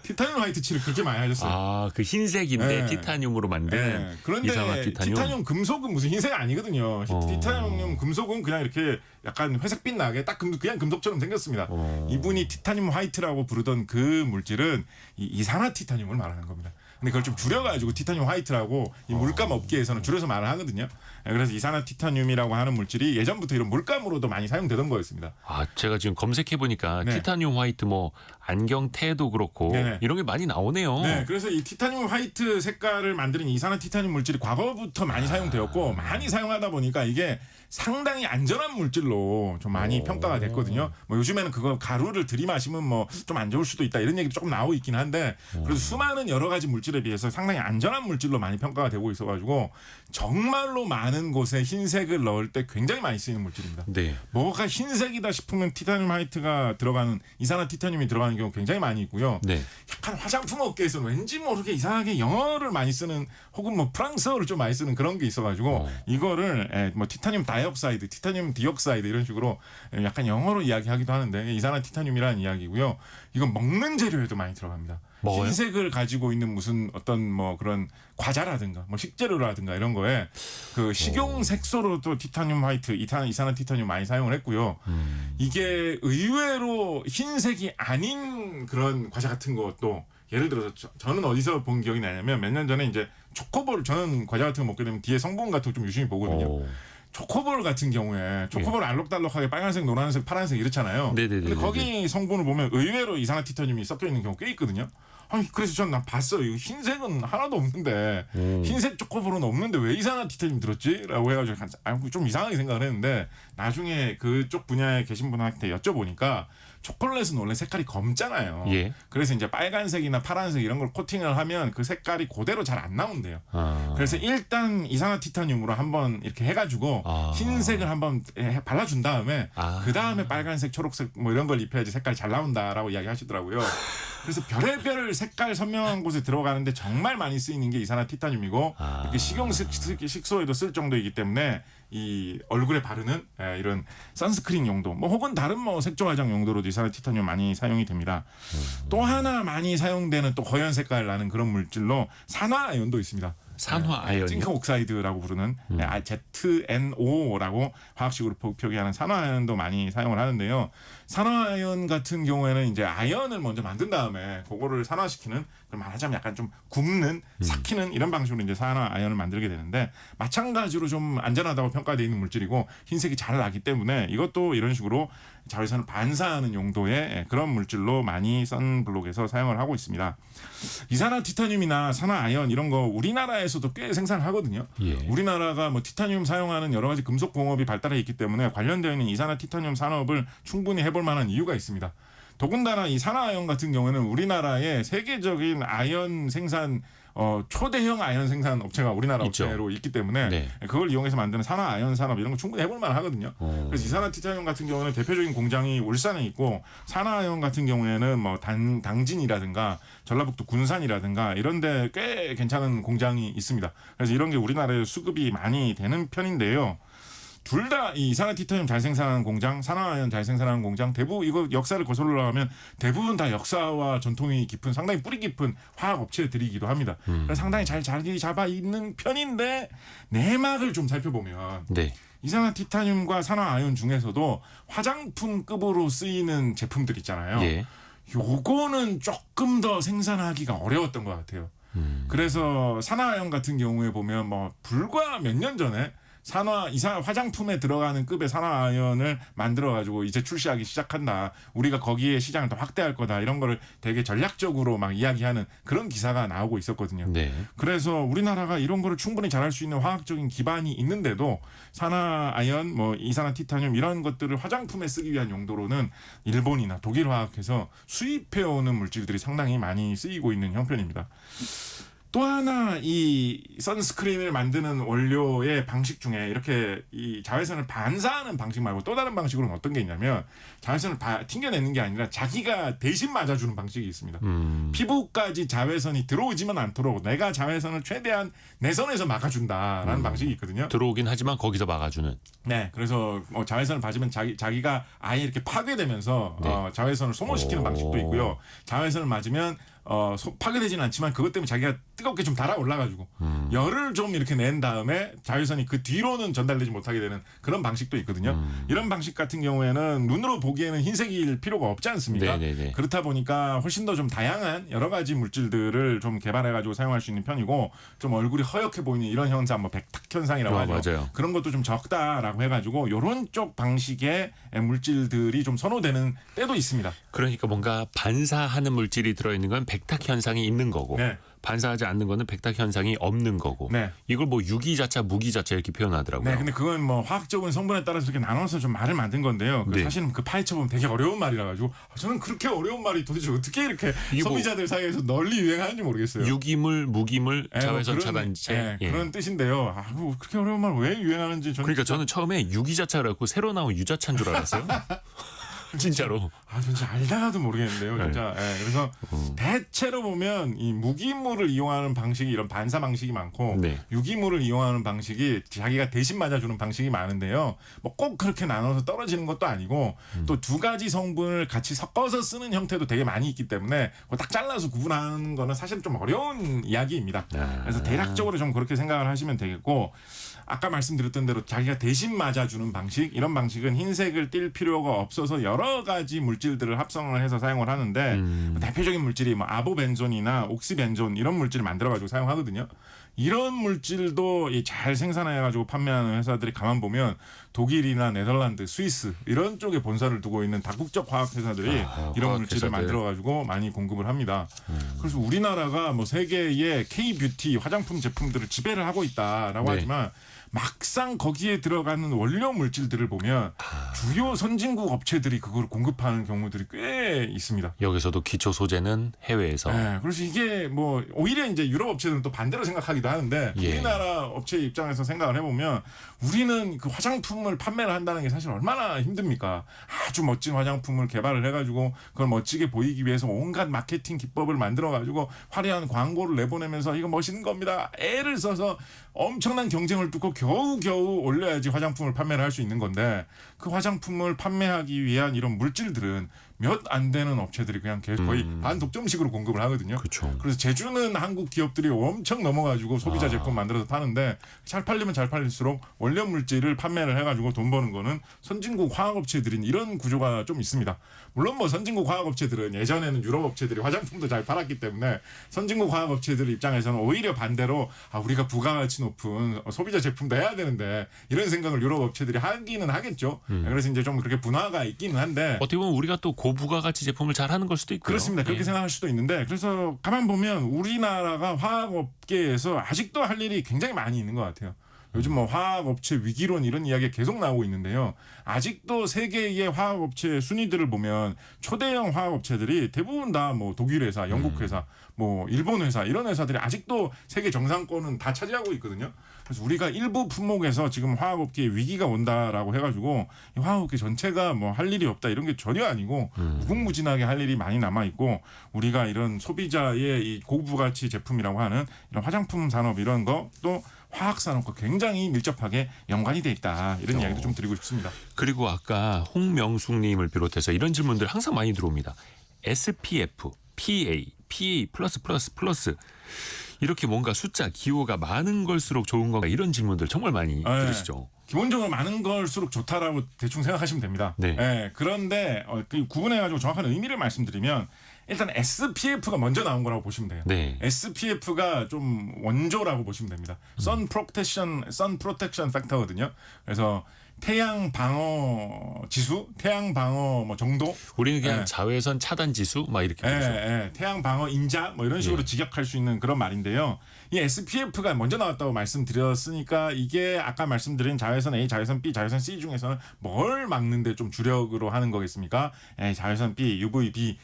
티타늄 화이트 칠을 그렇게 많이 하셨어요. 아, 그 흰색인데 네. 티타늄으로 만든 네. 그런데 이산화 티타늄 금속은 무슨 흰색 아니거든요. 티타늄 금속은 그냥 이렇게 약간 회색빛 나게 딱 그냥 금속처럼 생겼습니다. 이분이 티타늄 화이트라고 부르던 그 물질은 이 이산화 티타늄을 말하는 겁니다. 근데 그걸 좀 줄여가지고 티타늄 화이트라고 이 물감 업계에서는 줄여서 말을 하거든요. 그래서 이산화 티타늄이라고 하는 물질이 예전부터 이런 물감으로도 많이 사용되던 거였습니다. 아, 제가 지금 검색해 보니까 네. 티타늄 화이트 뭐 안경테도 그렇고 네네. 이런 게 많이 나오네요. 네, 그래서 이 티타늄 화이트 색깔을 만드는 이산화 티타늄 물질이 과거부터 많이 사용되었고 많이 사용하다 보니까 이게 상당히 안전한 물질로 좀 많이 평가가 됐거든요. 뭐 요즘에는 그거 가루를 들이마시면 뭐 좀 안 좋을 수도 있다 이런 얘기도 조금 나오고 있긴 한데 그래도 수많은 여러 가지 물질에 비해서 상당히 안전한 물질로 많이 평가가 되고 있어가지고 정말로 많은 곳에 흰색을 넣을 때 굉장히 많이 쓰이는 물질입니다. 네. 뭐가 흰색이다 싶으면 티타늄 화이트가 들어가는 이산화 티타늄이 들어가는 경우 굉장히 많이 있고요. 네. 약간 화장품 업계에서는 왠지 모르게 이상하게 영어를 많이 쓰는 혹은 뭐 프랑스어를 좀 많이 쓰는 그런 게 있어가지고 이거를 뭐 티타늄 다이옥사이드, 티타늄 디옥사이드 이런 식으로 약간 영어로 이야기하기도 하는데 이산화 티타늄이라는 이야기고요. 이건 먹는 재료에도 많이 들어갑니다. 먹어요? 흰색을 가지고 있는 무슨 어떤 뭐 그런 과자라든가 뭐 식재료라든가 이런 거에 그 식용 색소로도 티타늄 화이트, 이산화 티타늄 많이 사용을 했고요. 이게 의외로 흰색이 아닌 그런 과자 같은 것도 예를 들어서 저는 어디서 본 기억이 나냐면 몇 년 전에 이제 초코볼 저는 과자 같은 거 먹게 되면 뒤에 성분 같은 거 좀 유심히 보거든요. 오. 초코볼 같은 경우에 초코볼 알록달록하게 빨간색, 노란색, 파란색 이렇잖아요. 네네네. 근데 거기 성분을 보면 의외로 이산화 티타늄이 섞여 있는 경우 꽤 있거든요. 아니 그래서 전 봤어요. 이거 흰색은 하나도 없는데 흰색 초코볼은 없는데 왜 이산화 티타늄 들었지?라고 해가지고 좀 이상하게 생각을 했는데 나중에 그쪽 분야에 계신 분한테 여쭤보니까 초콜릿은 원래 색깔이 검잖아요. 예. 그래서 이제 빨간색이나 파란색 이런 걸 코팅을 하면 그 색깔이 그대로 잘 안 나온대요. 아. 그래서 일단 이산화 티타늄으로 한번 이렇게 해가지고 흰색을 한번 발라준 다음에 그 다음에 빨간색, 초록색 뭐 이런 걸 입혀야지 색깔이 잘 나온다라고 이야기하시더라고요. 그래서 별의별 색깔 선명한 곳에 들어가는데 정말 많이 쓰이는 게 이산화 티타늄이고 이렇게 식용 식소에도 쓸 정도이기 때문에 이 얼굴에 바르는 이런 선스크린 용도 뭐 혹은 다른 뭐 색조 화장 용도로도 이산화 티타늄 많이 사용이 됩니다. 또 하나 많이 사용되는 또 거연 색깔 나는 그런 물질로 산화아연도 있습니다. 산화아연이요? 징크 옥사이드라고 부르는 ZNO라고 화학식으로 표기하는 산화아연도 많이 사용을 하는데요. 산화아연 같은 경우에는 이제 아연을 먼저 만든 다음에 그거를 산화시키는 말하자면 약간 좀 굽는 삭히는 이런 방식으로 이제 산화아연을 만들게 되는데 마찬가지로 좀 안전하다고 평가되어 있는 물질이고 흰색이 잘 나기 때문에 이것도 이런 식으로 자외선을 반사하는 용도의 그런 물질로 많이 선블록에서 사용을 하고 있습니다. 이산화 티타늄이나 산화아연 이런 거 우리나라에서도 꽤 생산하거든요. 예. 우리나라가 뭐 티타늄 사용하는 여러 가지 금속 공업이 발달해 있기 때문에 관련되어 있는 이산화 티타늄 산업을 충분히 해볼 만한 이유가 있습니다. 더군다나 이 산화아연 같은 경우는 우리나라의 세계적인 아연 생산 초대형 아연 생산 업체가 우리나라 있죠. 업체로 있기 때문에 네. 그걸 이용해서 만드는 산화아연 산업 이런 거 충분히 해볼 만 하거든요. 그래서 이산화 티타늄 같은 경우는 대표적인 공장이 울산에 있고 산화아연 같은 경우에는 뭐 당진이라든가 전라북도 군산이라든가 이런 데 꽤 괜찮은 공장이 있습니다. 그래서 이런 게 우리나라에 수급이 많이 되는 편인데요. 둘 다 이 이산화 티타늄 잘 생산하는 공장, 산화아연 잘 생산하는 공장, 대부분 이거 역사를 거슬러 올라가면 대부분 다 역사와 전통이 깊은 상당히 뿌리 깊은 화학 업체들이기도 합니다. 그래서 상당히 잘 자리 잡아 있는 편인데 내막을 좀 살펴보면 네. 이산화 티타늄과 산화아연 중에서도 화장품급으로 쓰이는 제품들 있잖아요. 예. 요거는 조금 더 생산하기가 어려웠던 것 같아요. 그래서 산화아연 같은 경우에 보면 뭐 불과 몇 년 전에 이산화 화장품에 들어가는 급의 산화아연을 만들어 가지고 이제 출시하기 시작한다. 우리가 거기에 시장을 더 확대할 거다. 이런 거를 되게 전략적으로 막 이야기하는 그런 기사가 나오고 있었거든요. 네. 그래서 우리나라가 이런 거를 충분히 잘할 수 있는 화학적인 기반이 있는데도 산화아연, 뭐 이산화 티타늄 이런 것들을 화장품에 쓰기 위한 용도로는 일본이나 독일 화학에서 수입해 오는 물질들이 상당히 많이 쓰이고 있는 형편입니다. 또 하나 이 선스크린을 만드는 원료의 방식 중에 이렇게 이 자외선을 반사하는 방식 말고 또 다른 방식으로는 어떤 게 있냐면 자외선을 튕겨내는 게 아니라 자기가 대신 맞아주는 방식이 있습니다. 피부까지 자외선이 들어오지만 않도록 내가 자외선을 최대한 내 선에서 막아준다라는 방식이 있거든요. 들어오긴 하지만 거기서 막아주는. 네, 그래서 자외선을 받으면 자기가 아예 이렇게 파괴되면서 자외선을 소모시키는 방식도 있고요. 자외선을 맞으면 파괴되지는 않지만 그것 때문에 자기가 뜨겁게 좀 달아올라가지고 열을 좀 이렇게 낸 다음에 자외선이 그 뒤로는 전달되지 못하게 되는 그런 방식도 있거든요. 이런 방식 같은 경우에는 눈으로 보기에는 흰색일 필요가 없지 않습니까? 네네네. 그렇다 보니까 훨씬 더 좀 다양한 여러 가지 물질들을 좀 개발해가지고 사용할 수 있는 편이고 좀 얼굴이 허옇게 보이는 이런 현상, 뭐 백탁 현상이라고 하죠. 맞아요. 그런 것도 좀 적다라고 해가지고 이런 쪽 방식의 물질들이 좀 선호되는 때도 있습니다. 그러니까 뭔가 반사하는 물질이 들어있는 건 백탁 현상이 있는 거고 네. 반사하지 않는 거는 백탁 현상이 없는 거고 네. 이걸 뭐 유기자차 무기자차 이렇게 표현하더라고요. 네, 근데 그건 뭐 화학적인 성분에 따라서 이렇게 나눠서 좀 말을 만든 건데요. 네. 사실은 그 파헤쳐 보면 되게 어려운 말이라 가지고 저는 그렇게 어려운 말이 도대체 어떻게 이렇게 이게 뭐 소비자들 사이에서 널리 유행하는지 모르겠어요. 유기물, 무기물, 예, 뭐 자외선 그런, 차단제. 예, 예. 그런 뜻인데요. 아, 뭐 그렇게 어려운 말 왜 유행하는지 저는 그러니까 저는 처음에 유기자차라고 새로 나온 유자차인 줄 알았어요. 진짜로. 진짜 알다가도 모르겠는데요, 네. 진짜. 예, 그래서 대체로 보면 이 무기물을 이용하는 방식이 이런 반사 방식이 많고 네. 유기물을 이용하는 방식이 자기가 대신 맞아주는 방식이 많은데요. 뭐 꼭 그렇게 나눠서 떨어지는 것도 아니고 또 두 가지 성분을 같이 섞어서 쓰는 형태도 되게 많이 있기 때문에 딱 잘라서 구분하는 거는 사실 좀 어려운 이야기입니다. 그래서 대략적으로 좀 그렇게 생각을 하시면 되겠고. 아까 말씀드렸던 대로 자기가 대신 맞아주는 방식 이런 방식은 흰색을 띌 필요가 없어서 여러 가지 물질들을 합성을 해서 사용을 하는데 대표적인 물질이 뭐 아보벤존이나 옥시벤존 이런 물질을 만들어가지고 사용하거든요. 이런 물질도 잘 생산해가지고 판매하는 회사들이 가만 보면 독일이나 네덜란드, 스위스 이런 쪽에 본사를 두고 있는 다국적 화학 회사들이 이런 물질을 만들어가지고 많이 공급을 합니다. 그래서 우리나라가 뭐 세계의 K-뷰티 화장품 제품들을 지배를 하고 있다라고 네. 하지만 막상 거기에 들어가는 원료 물질들을 보면 주요 선진국 업체들이 그걸 공급하는 경우들이 꽤 있습니다. 여기서도 기초 소재는 해외에서. 네, 그래서 이게 뭐 오히려 이제 유럽 업체들은 또 반대로 생각하기도 하는데 예. 우리나라 업체 입장에서 생각을 해보면 우리는 그 화장품을 판매를 한다는 게 사실 얼마나 힘듭니까? 아주 멋진 화장품을 개발을 해가지고 그걸 멋지게 보이기 위해서 온갖 마케팅 기법을 만들어가지고 화려한 광고를 내보내면서 이거 멋있는 겁니다. 애를 써서 엄청난 경쟁을 뚫고 겨우겨우 올려야지 화장품을 판매를 할 수 있는 건데 그 화장품을 판매하기 위한 이런 물질들은 몇 안 되는 업체들이 그냥 거의 반독점식으로 공급을 하거든요. 그렇죠. 그래서 제주는 한국 기업들이 엄청 넘어가지고 소비자 제품 만들어서 파는데 잘 팔리면 잘 팔릴수록 원료 물질을 판매를 해가지고 돈 버는 거는 선진국 화학업체들인 이런 구조가 좀 있습니다. 물론 뭐 선진국 화학업체들은 예전에는 유럽 업체들이 화장품도 잘 팔았기 때문에 선진국 화학업체들 입장에서는 오히려 반대로 우리가 부가가치 높은 소비자 제품도 해야 되는데 이런 생각을 유럽 업체들이 하기는 하겠죠. 그래서 이제 좀 그렇게 분화가 있기는 한데 어떻게 보면 우리가 또 고부가가치 제품을 잘 하는 걸 수도 있고요. 그렇습니다. 그렇게 예. 생각할 수도 있는데 그래서 가만 보면 우리나라가 화학업계에서 아직도 할 일이 굉장히 많이 있는 것 같아요. 요즘 뭐 화학업체 위기론 이런 이야기가 계속 나오고 있는데요. 아직도 세계의 화학업체 순위들을 보면 초대형 화학업체들이 대부분 다 뭐 독일 회사, 영국 회사, 뭐 일본 회사 이런 회사들이 아직도 세계 정상권은 다 차지하고 있거든요. 그래서 우리가 일부 품목에서 지금 화학업계에 위기가 온다라고 해가지고 이 화학업계 전체가 뭐 할 일이 없다 이런 게 전혀 아니고 무궁무진하게 할 일이 많이 남아 있고 우리가 이런 소비자의 이 고부가치 제품이라고 하는 이런 화장품 산업 이런 것도 화학 산업과 굉장히 밀접하게 연관이 돼 있다 이런 이야기도 좀 드리고 싶습니다. 그리고 아까 홍명숙님을 비롯해서 이런 질문들 항상 많이 들어옵니다. SPF, PA 플러스 이렇게 뭔가 숫자 기호가 많은 걸수록 좋은 건가 이런 질문들 정말 많이 들으시죠. 기본적으로 많은 걸수록 좋다라고 대충 생각하시면 됩니다. 네. 예, 그런데 구분해가지고 정확한 의미를 말씀드리면 일단 SPF가 먼저 나온 거라고 보시면 돼요. 네. SPF가 좀 원조라고 보시면 됩니다. Sun Protection Factor거든요. 그래서 태양 방어 지수, 태양 방어 뭐 정도. 우리는 그냥 예. 자외선 차단 지수 막 이렇게 부르죠. 태양 방어 인자 뭐 이런 식으로 직역할 수 있는 그런 말인데요. 이 SPF가 먼저 나왔다고 말씀드렸으니까 이게 아까 말씀드린 자외선 A, 자외선 B, 자외선 C 중에서는 뭘 막는데 좀 주력으로 하는 거겠습니까? 자외선 B, UVB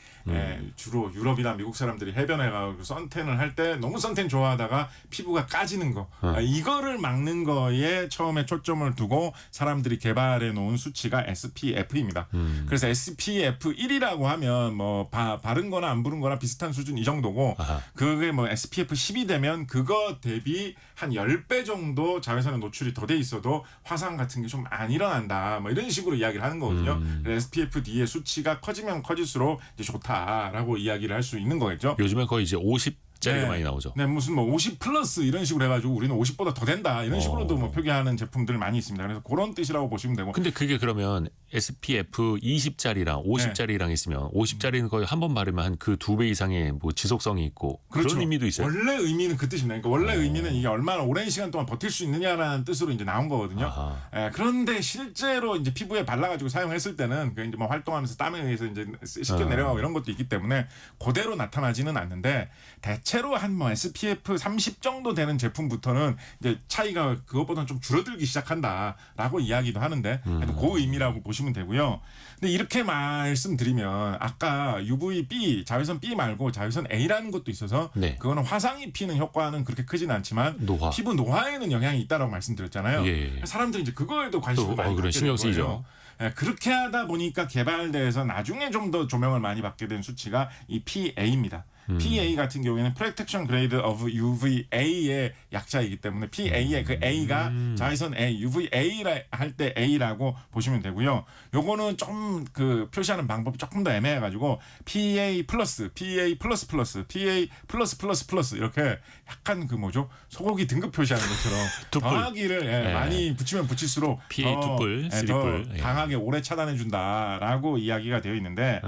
주로 유럽이나 미국 사람들이 해변해가지고 선탠을 할 때 너무 선탠 좋아하다가 피부가 까지는 거 이거를 막는 거에 처음에 초점을 두고 사람들이 개발해 놓은 수치가 SPF입니다. 그래서 SPF 1이라고 하면 뭐 바른 거나 안 바른 거나 비슷한 수준 이 정도고 아하. 그게 뭐 SPF 10이 되면 그거 대비 한 10배 정도 자외선에 노출이 더 돼 있어도 화상 같은 게 좀 안 일어난다. 뭐 이런 식으로 이야기를 하는 거거든요. SPF-D의 수치가 커지면 커질수록 이제 좋다라고 이야기를 할 수 있는 거겠죠. 요즘에 거의 이제 50짜리가 네. 많이 나오죠. 네, 무슨 뭐 50 플러스 이런 식으로 해가지고 우리는 50보다 더 된다 이런 식으로도 뭐 표기하는 제품들 많이 있습니다. 그래서 그런 뜻이라고 보시면 되고. 근데 그게 그러면 SPF 20짜리랑 50짜리랑 있으면 50짜리는 거의 한 번 바르면 한 그 2배 이상의 뭐 지속성이 있고 그렇죠. 그런 의미도 있어요. 원래 의미는 그 뜻입니다. 그러니까 원래 의미는 이게 얼마나 오랜 시간 동안 버틸 수 있느냐라는 뜻으로 이제 나온 거거든요. 예, 그런데 실제로 이제 피부에 발라가지고 사용했을 때는 그 이제 뭐 활동하면서 땀에 의해서 이제 씻겨 내려가고 이런 것도 있기 때문에 그대로 나타나지는 않는데 대체로 한 뭐 SPF 30 정도 되는 제품부터는 이제 차이가 그것보다는 좀 줄어들기 시작한다라고 이야기도 하는데 그 의미라고 보시면 되고요. 근데 이렇게 말씀드리면 아까 UVB 자외선 B 말고 자외선 A라는 것도 있어서 네. 그거는 화상 입히는 효과는 그렇게 크진 않지만 노화. 피부 노화에는 영향이 있다라고 말씀드렸잖아요. 예. 사람들이 이제 그거에도 관심을 많이 그래, 갖게 신경 된 거예요. 쓰이죠. 예, 그렇게 하다 보니까 개발돼서 나중에 좀 더 조명을 많이 받게 된 수치가 이 PA입니다. PA 같은 경우에는 Protection Grade of UVA의 약자이기 때문에 PA의 그 A가 자외선 A, UVA 할 때 A라고 보시면 되고요. 요거는 좀 그 표시하는 방법이 조금 더 애매해가지고 PA 플러스, PA 플러스 플러스, PA 플러스 플러스 플러스 이렇게 약간 그 뭐죠? 소고기 등급 표시하는 것처럼 두 뿔. 더하기를 많이 붙이면 붙일수록 PA 두 뿔, 쓰리 더 뿔. 예. 강하게 오래 차단해 준다라고 이야기가 되어 있는데.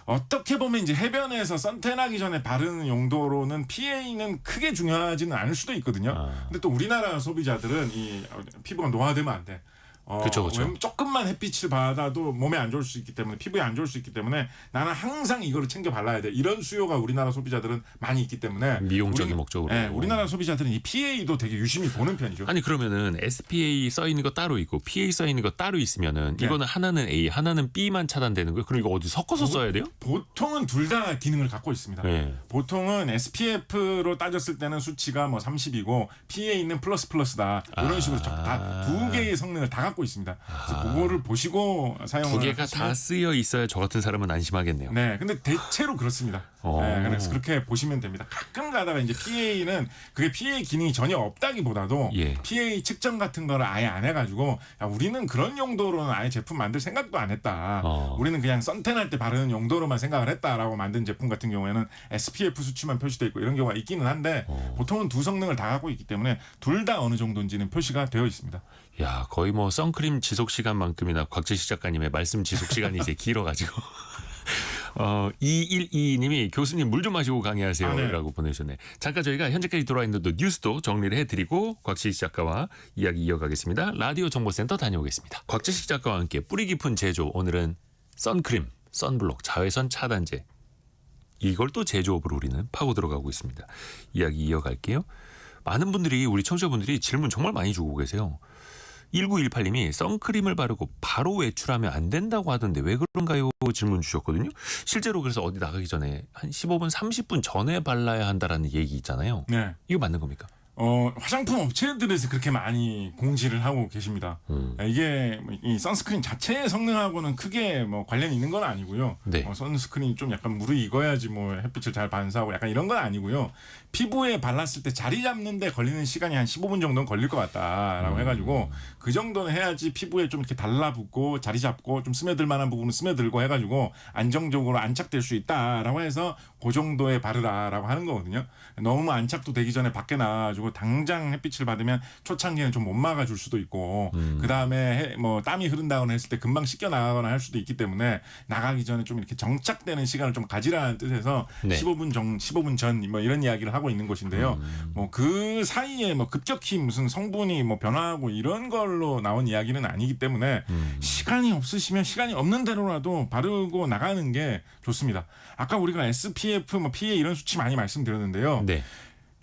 어떻게 보면 이제 해변에서 선탠하기 전에 바르는 용도로는 PA는 크게 중요하지는 않을 수도 있거든요. 근데 또 우리나라 소비자들은 이 피부가 노화되면 안 돼. 그쵸. 조금만 햇빛을 받아도 몸에 안 좋을 수 있기 때문에 피부에 안 좋을 수 있기 때문에 나는 항상 이거를 챙겨 발라야 돼. 이런 수요가 우리나라 소비자들은 많이 있기 때문에 미용적인 목적으로. 우리나라 소비자들은 이 PA도 되게 유심히 보는 편이죠. 아니 그러면은 SPA 써 있는 거 따로 있고 PA 써 있는 거 따로 있으면은 네. 이거는 하나는 A, 하나는 B만 차단되는 거예요? 그리고 이거 어디 섞어서 써야 돼요? 보통은 둘 다 기능을 갖고 있습니다. 네. 보통은 SPF로 따졌을 때는 수치가 뭐 30이고 PA는 플러스 플러스다. 이런 식으로 다 두 개의 성능을 다 갖고 있습니다. 그래서 그거를 보시고 사용을 두 개가 하시면- 다 쓰여 있어야 저 같은 사람은 안심하겠네요. 네, 근데 대체로 그렇습니다. 네, 그래서 그렇게 보시면 됩니다. 가끔 가다가 이제 PA는 그게 PA 기능이 전혀 없다기보다도 예. PA 측정 같은 거를 아예 안 해가지고 야, 우리는 그런 용도로는 아예 제품 만들 생각도 안 했다. 우리는 그냥 선탠할 때 바르는 용도로만 생각을 했다라고 만든 제품 같은 경우에는 SPF 수치만 표시되어 있고 이런 경우가 있기는 한데 보통은 두 성능을 다 갖고 있기 때문에 둘 다 어느 정도인지는 표시가 되어 있습니다. 야, 거의 뭐 선크림 지속 시간만큼이나 곽재식 작가님의 말씀 지속 시간이 이제 길어가지고. 2122님이 교수님 물 좀 마시고 강의하세요. 아, 네. 라고 보내주셨네. 잠깐 저희가 현재까지 돌아와 있는 뉴스도 정리를 해드리고 곽재식 작가와 이야기 이어가겠습니다. 라디오 정보센터 다녀오겠습니다. 곽재식 작가와 함께 뿌리 깊은 제조. 오늘은 선크림, 선블록, 자외선 차단제. 이걸 또 제조업으로 우리는 파고 들어가고 있습니다. 이야기 이어갈게요. 많은 분들이 우리 청취자분들이 질문 정말 많이 주고 계세요. 1918님이 선크림을 바르고 바로 외출하면 안 된다고 하던데 왜 그런가요? 질문 주셨거든요. 실제로 그래서 어디 나가기 전에 한 15분, 30분 전에 발라야 한다라는 얘기 있잖아요. 네. 이거 맞는 겁니까? 화장품 업체들에서 그렇게 많이 공지를 하고 계십니다. 이게 이 선스크린 자체의 성능하고는 크게 뭐 관련이 있는 건 아니고요. 네. 선스크린이 좀 약간 무르익어야지 뭐 햇빛을 잘 반사하고 약간 이런 건 아니고요. 피부에 발랐을 때 자리 잡는데 걸리는 시간이 한 15분 정도는 걸릴 것 같다라고 해가지고 그 정도는 해야지 피부에 좀 이렇게 달라붙고 자리 잡고 좀 스며들 만한 부분은 스며들고 해가지고 안정적으로 안착될 수 있다라고 해서 그 정도에 바르라라고 하는 거거든요. 너무 안착도 되기 전에 밖에 나가지고 당장 햇빛을 받으면 초창기에는 좀 못 막아줄 수도 있고 그 다음에 뭐 땀이 흐른다거나 했을 때 금방 씻겨 나가거나 할 수도 있기 때문에 나가기 전에 좀 이렇게 정착되는 시간을 좀 가지라는 뜻에서 네. 15분 전 뭐 이런 이야기를 하고 있는 것인데요. 뭐 그 사이에 뭐 급격히 무슨 성분이 뭐 변화하고 이런 걸로 나온 이야기는 아니기 때문에 시간이 없으시면 시간이 없는 대로라도 바르고 나가는 게 좋습니다. 아까 우리가 SPF, 뭐 PA 이런 수치 많이 말씀드렸는데요. 네.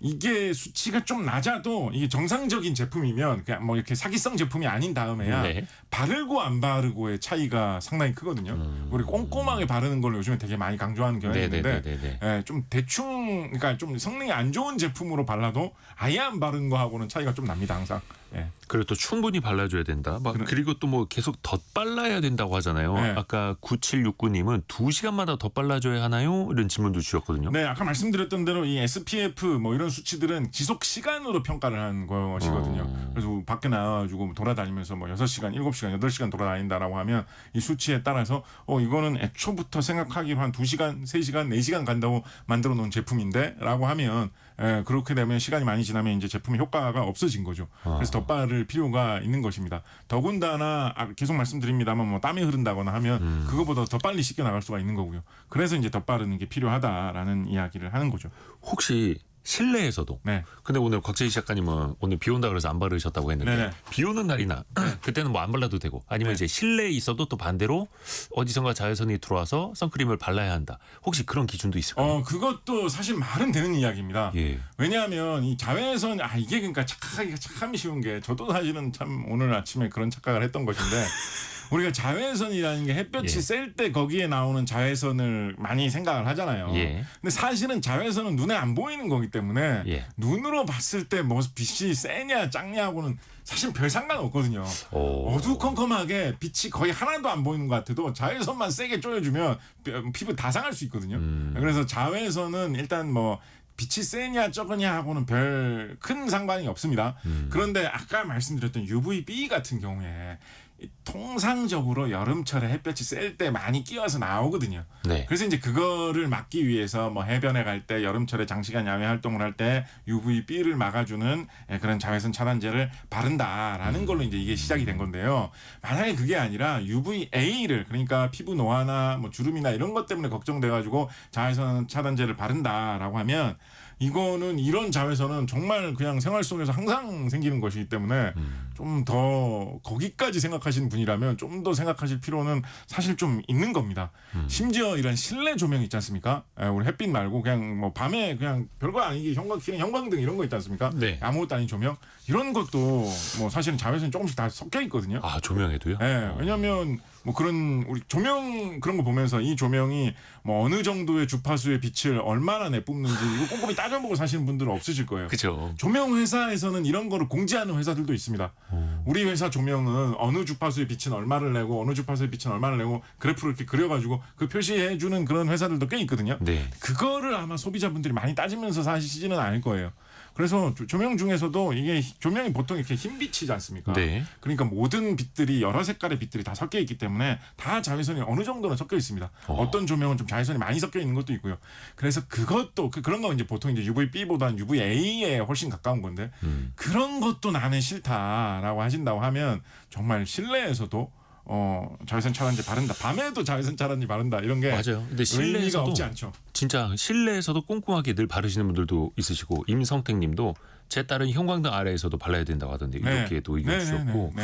이게 수치가 좀 낮아도 이게 정상적인 제품이면 그냥 뭐 이렇게 사기성 제품이 아닌 다음에야 네. 바르고 안 바르고의 차이가 상당히 크거든요. 우리 꼼꼼하게 바르는 걸 요즘에 되게 많이 강조하는 경향이 있는데 네네네네. 좀 대충 그러니까 좀 성능이 안 좋은 제품으로 발라도 아예 안 바른 거하고는 차이가 좀 납니다 항상. 예. 그리고 또 충분히 발라줘야 된다. 그리고 또 뭐 계속 덧발라야 된다고 하잖아요. 네. 아까 9769님은 2시간마다 덧발라줘야 하나요? 이런 질문도 주셨거든요. 네, 아까 말씀드렸던 대로 이 SPF 뭐 이런 이런 수치들은 지속 시간으로 평가를 한 것이거든요. 그래서 밖에 나와가지고 돌아다니면서 뭐 6시간, 7시간, 8시간 돌아다닌다라고 하면 이 수치에 따라서 이거는 애초부터 생각하기로 한 2시간, 3시간, 4시간 간다고 만들어 놓은 제품인데 라고 하면 그렇게 되면 시간이 많이 지나면 이제 제품의 효과가 없어진 거죠. 그래서 덧바를 필요가 있는 것입니다. 더군다나 계속 말씀드립니다만 뭐 땀이 흐른다거나 하면 그거보다 더 빨리 씻겨 나갈 수가 있는 거고요. 그래서 이제 덧바르는 게 필요하다라는 이야기를 하는 거죠. 혹시 실내에서도. 네. 근데 오늘 곽재희 작가님은 오늘 비 온다 그래서 안 바르셨다고 했는데 네네. 비 오는 날이나 그때는 뭐 안 발라도 되고 아니면 네. 이제 실내에 있어도 또 반대로 어디선가 자외선이 들어와서 선크림을 발라야 한다. 혹시 그런 기준도 있을까요? 그것도 사실 말은 되는 이야기입니다. 예. 왜냐하면 이 자외선 이게 그러니까 착각하기가 참 쉬운 게 저도 사실은 참 오늘 아침에 그런 착각을 했던 것인데 우리가 자외선이라는 게 햇볕이 예. 셀 때 거기에 나오는 자외선을 많이 생각을 하잖아요. 예. 근데 사실은 자외선은 눈에 안 보이는 거기 때문에 예. 눈으로 봤을 때 뭐 빛이 세냐 작냐하고는 사실 별 상관없거든요. 오. 어두컴컴하게 빛이 거의 하나도 안 보이는 것 같아도 자외선만 세게 쪼여주면 피부 다 상할 수 있거든요. 그래서 자외선은 일단 뭐 빛이 세냐 적으냐 하고는 별 큰 상관이 없습니다. 그런데 아까 말씀드렸던 UVB 같은 경우에 통상적으로 여름철에 햇볕이 셀 때 많이 끼어서 나오거든요. 네. 그래서 이제 그거를 막기 위해서 뭐 해변에 갈 때 여름철에 장시간 야외 활동을 할 때 UVB를 막아주는 그런 자외선 차단제를 바른다라는 걸로 이제 이게 시작이 된 건데요. 만약에 그게 아니라 UVA를 그러니까 피부 노화나 뭐 주름이나 이런 것 때문에 걱정돼가지고 자외선 차단제를 바른다라고 하면 이거는 이런 자외선은 정말 그냥 생활 속에서 항상 생기는 것이기 때문에 좀 더 거기까지 생각하시는 분이라면 좀 더 생각하실 필요는 사실 좀 있는 겁니다. 심지어 이런 실내 조명 있지 않습니까? 우리 햇빛 말고 그냥 뭐 밤에 그냥 별거 아니게 형광등 이런 거 있지 않습니까? 네. 아무것도 아닌 조명 이런 것도 뭐 사실은 자외선이 조금씩 다 섞여 있거든요. 아, 조명에도요? 네, 왜냐하면 뭐 그런 우리 조명 그런 거 보면서 이 조명이 뭐 어느 정도의 주파수의 빛을 얼마나 내뿜는지 이거 꼼꼼히 따져보고 사시는 분들은 없으실 거예요. 그렇죠. 조명 회사에서는 이런 거를 공지하는 회사들도 있습니다. 우리 회사 조명은 어느 주파수의 빛은 얼마를 내고 어느 주파수의 빛은 얼마를 내고 그래프를 이렇게 그려가지고 그 표시해주는 그런 회사들도 꽤 있거든요. 네. 그거를 아마 소비자분들이 많이 따지면서 사시지는 않을 거예요. 그래서 조명 중에서도 이게 조명이 보통 이렇게 흰빛이지 않습니까? 네. 그러니까 모든 빛들이 여러 색깔의 빛들이 다 섞여 있기 때문에 다 자외선이 어느 정도는 섞여 있습니다. 어떤 조명은 좀 자외선이 많이 섞여 있는 것도 있고요. 그래서 그것도 그런 거 이제 보통 이제 UVB보다는 UVA에 훨씬 가까운 건데 그런 것도 나는 싫다라고 하신다고 하면 정말 실내에서도 자외선 차단제 바른다. 밤에도 자외선 차단제 바른다. 이런 게 맞아요. 근데 의미가 실내에서도 없지 않죠. 진짜 실내에서도 꼼꼼하게 늘 바르시는 분들도 있으시고 임성택님도 제 딸은 형광등 아래에서도 발라야 된다고 하던데 이렇게도 의견 주셨고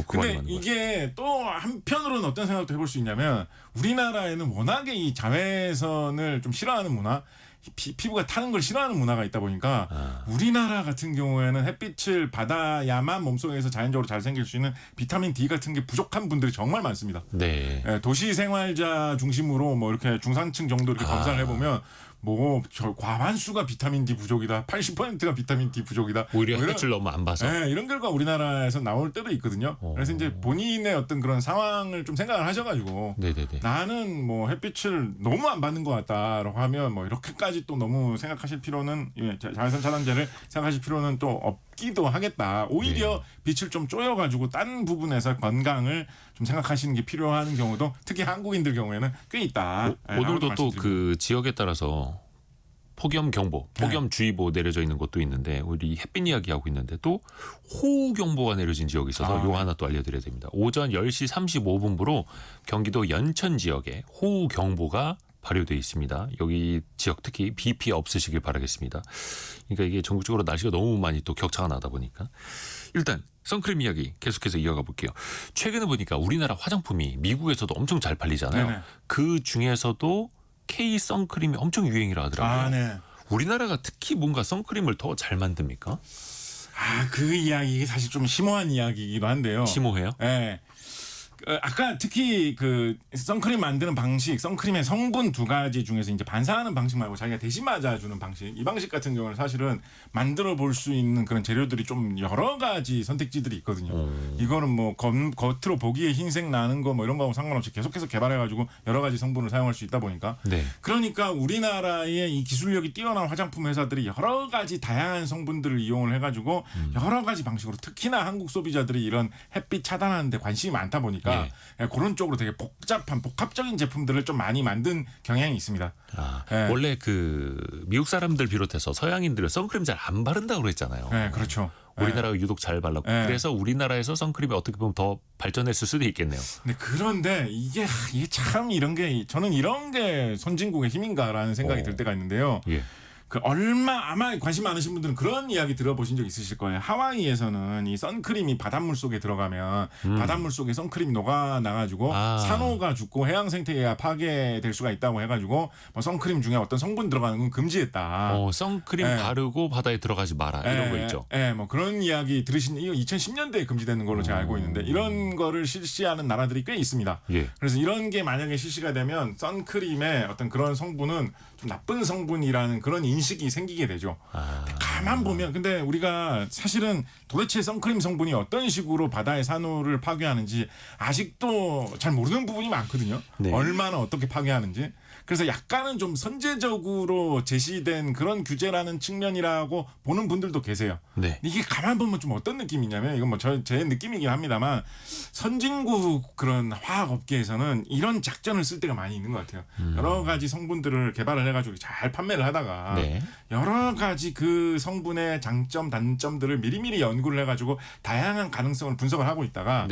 그 말이 근데 맞는 것 이게 또 한편으로는 어떤 생각도 해볼 수 있냐면 우리나라에는 워낙에 이 자외선을 좀 싫어하는 문화 피부가 타는 걸 싫어하는 문화가 있다 보니까 우리나라 같은 경우에는 햇빛을 받아야만 몸속에서 자연적으로 잘 생길 수 있는 비타민 D 같은 게 부족한 분들이 정말 많습니다. 네. 도시 생활자 중심으로 뭐 이렇게 중산층 정도 이렇게 검사를 해보면 뭐 과반수가 비타민 D 부족이다, 80%가 비타민 D 부족이다. 오히려 뭐 햇빛을 너무 안 봐서. 네, 이런 결과 우리나라에서 나올 때도 있거든요. 그래서 이제 본인의 어떤 그런 상황을 좀 생각을 하셔가지고 네네네. 나는 뭐 햇빛을 너무 안 받는 것 같다라고 하면 뭐 이렇게까지 또 너무 생각하실 필요는 자외선 차단제를 생각하실 필요는 또 없기도 하겠다. 오히려 빛을 좀 쪼여가지고 딴 부분에서 건강을 좀 생각하시는 게 필요한 경우도 특히 한국인들 경우에는 꽤 있다. 오늘도 또 그 지역에 따라서 폭염 경보, 폭염 주의보 내려져 있는 곳도 있는데 우리 햇빛 이야기하고 있는데 또 호우 경보가 내려진 지역이 있어서 요 하나 또 알려드려야 됩니다. 오전 10시 35분부로 경기도 연천 지역에 호우 경보가 발효되어 있습니다. 여기 지역 특히 비 피해 없으시길 바라겠습니다. 그러니까 이게 전국적으로 날씨가 너무 많이 또 격차가 나다 보니까 일단 선크림 이야기 계속해서 이어가 볼게요. 최근에 보니까 우리나라 화장품이 미국에서도 엄청 잘 팔리잖아요. 네네. 그 중에서도 K 선크림이 엄청 유행이라 하더라고요. 네. 우리나라가 특히 뭔가 선크림을 더 잘 만듭니까? 그 이야기 사실 좀 심오한 이야기이기도 한데요. 심오해요? 네. 아까 특히 그 선크림 만드는 방식, 선크림의 성분 두 가지 중에서 이제 반사하는 방식 말고 자기가 대신 맞아주는 방식, 이 방식 같은 경우는 사실은 만들어 볼 수 있는 그런 재료들이 좀 여러 가지 선택지들이 있거든요. 이거는 뭐 겉으로 보기에 흰색 나는 거 뭐 이런 거하고 상관없이 계속해서 개발해가지고 여러 가지 성분을 사용할 수 있다 보니까 네. 그러니까 우리나라의 이 기술력이 뛰어난 화장품 회사들이 여러 가지 다양한 성분들을 이용을 해가지고 여러 가지 방식으로 특히나 한국 소비자들이 이런 햇빛 차단하는 데 관심이 많다 보니까 그런 쪽으로 되게 복합적인 제품들을 좀 많이 만든 경향이 있습니다. 원래 그 미국 사람들 비롯해서 서양인들은 선크림 잘 안 바른다고 그랬잖아요. 네, 그렇죠. 우리나라가 유독 잘 발랐고 그래서 우리나라에서 선크림이 어떻게 보면 더 발전했을 수도 있겠네요. 네, 그런데 이게 참 이런 게 저는 이런 게 선진국의 힘인가라는 생각이 들 때가 있는데요. 예. 그 아마 관심 많으신 분들은 그런 이야기 들어보신 적 있으실 거예요. 하와이에서는 이 선크림이 바닷물 속에 들어가면 바닷물 속에 선크림이 녹아 나가지고 산호가 죽고 해양 생태계가 파괴될 수가 있다고 해가지고 뭐 선크림 중에 어떤 성분 들어가는 건 금지했다. 선크림 바르고 바다에 들어가지 마라 이런 거 있죠. 뭐 그런 이야기 들으신 이거 2010년대에 금지되는 걸로 제가 알고 있는데 이런 거를 실시하는 나라들이 꽤 있습니다. 예. 그래서 이런 게 만약에 실시가 되면 선크림의 어떤 그런 성분은 좀 나쁜 성분이라는 그런 인식이 생기게 되죠. 가만 보면 근데 우리가 사실은 도대체 선크림 성분이 어떤 식으로 바다의 산호를 파괴하는지 아직도 잘 모르는 부분이 많거든요. 네. 얼마나 어떻게 파괴하는지. 그래서 약간은 좀 선제적으로 제시된 그런 규제라는 측면이라고 보는 분들도 계세요. 네. 이게 가만 보면 좀 어떤 느낌이냐면 이건 뭐 제 느낌이긴 합니다만 선진국 그런 화학 업계에서는 이런 작전을 쓸 때가 많이 있는 것 같아요. 여러 가지 성분들을 개발을 해가지고 잘 판매를 하다가 여러 가지 그 성분의 장점 단점들을 미리미리 연구를 해가지고 다양한 가능성을 분석을 하고 있다가